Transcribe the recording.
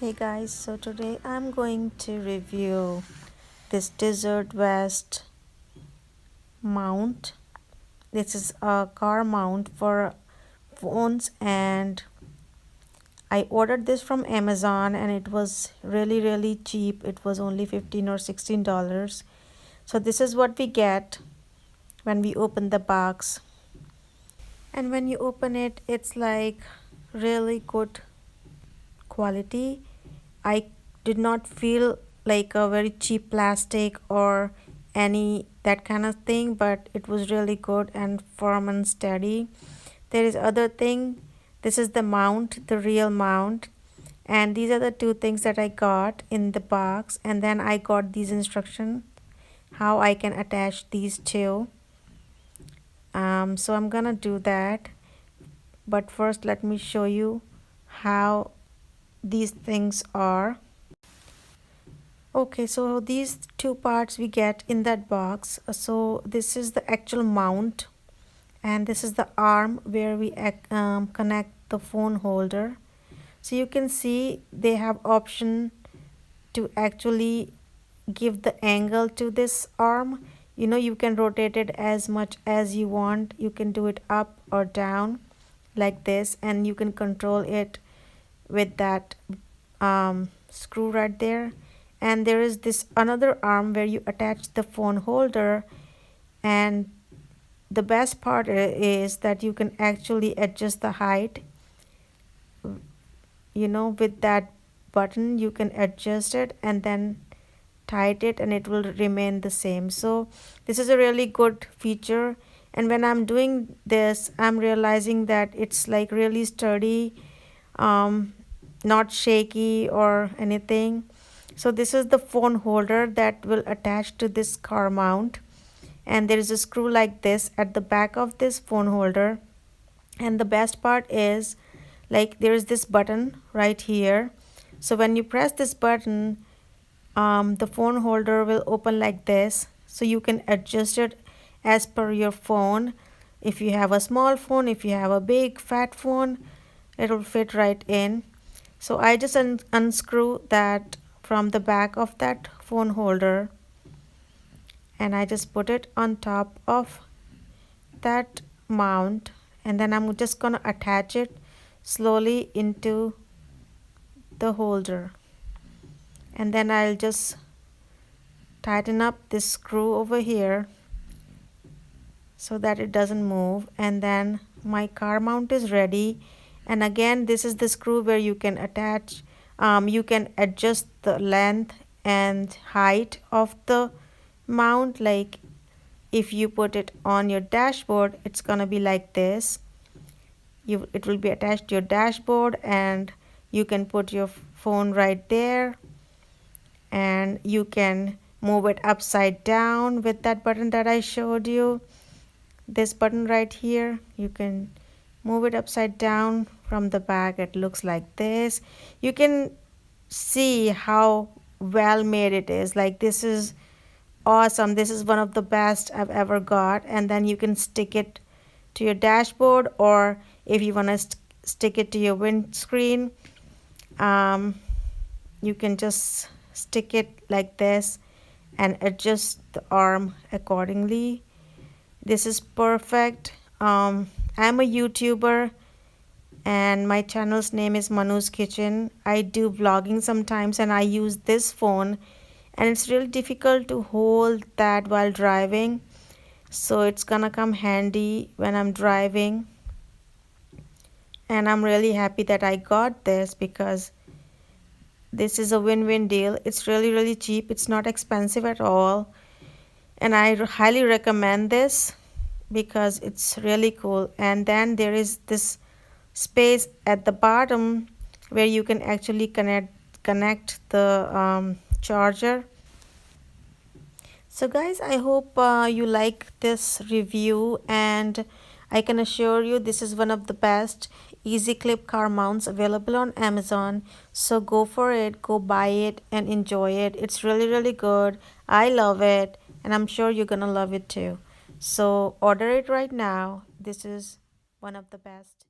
Hey guys, so today I'm going to review this DesertWest mount. This is a car mount for phones, and I ordered this from Amazon and it was really cheap. It was only $15 or $16. So this is what we get when we open the box. And when you open it, it's like really good quality. I did not feel like a very cheap plastic or any that kind of thing, but it was really good and firm and steady. There is other thing. This is the mount, the real mount, and these are the two things that I got in the box. And then I got these instructions how I can attach these two. So I'm gonna do that, but first let me show you how these things are. Okay, so these two parts we get in that box. So this is the actual mount, and this is the arm where we connect the phone holder. So you can see they have option to actually give the angle to this arm. You can rotate it as much as you want. You can do it up or down like this, and you can control it with that screw right there. And there is this another arm where you attach the phone holder, and the best part is that you can actually adjust the height. With that button you can adjust it and then tight it and it will remain the same. So this is a really good feature, and when I'm doing this I'm realizing that it's like really sturdy, not shaky or anything. So this is the phone holder that will attach to this car mount, and there is a screw like this at the back of this phone holder. And the best part is, like, there is this button right here. So when you press this button, the phone holder will open like this, so you can adjust it as per your phone. If you have a small phone, if you have a big fat phone, it will fit right in. So I just unscrew that from the back of that phone holder, and I just put it on top of that mount, and then I'm just gonna attach it slowly into the holder, and then I'll just tighten up this screw over here so that it doesn't move, and then my car mount is ready. And again, this is the screw where you can attach, you can adjust the length and height of the mount. Like, if you put it on your dashboard, it's gonna be like this. It will be attached to your dashboard, and you can put your phone right there, and you can move it upside down with that button that I showed you. This button right here, you can move it upside down from the back. It looks like this. You can see how well made it is. Like, this is awesome. This is one of the best I've ever got. And then you can stick it to your dashboard, or if you want to stick it to your windscreen, you can just stick it like this and adjust the arm accordingly. This is perfect. I'm a YouTuber, and my channel's name is Manu's Kitchen. I do vlogging sometimes, and I use this phone, and it's really difficult to hold that while driving, so it's gonna come handy when I'm driving. And I'm really happy that I got this, because this is a win-win deal. It's really cheap. It's not expensive at all, and I highly recommend this because it's really cool. And then there is this space at the bottom where you can actually connect the charger. So guys, I hope you like this review, and I can assure you this is one of the best easy clip car mounts available on Amazon. So go for it, go buy it and enjoy it. It's really good. I love it, and I'm sure you're gonna love it too. So order it right now. This is one of the best.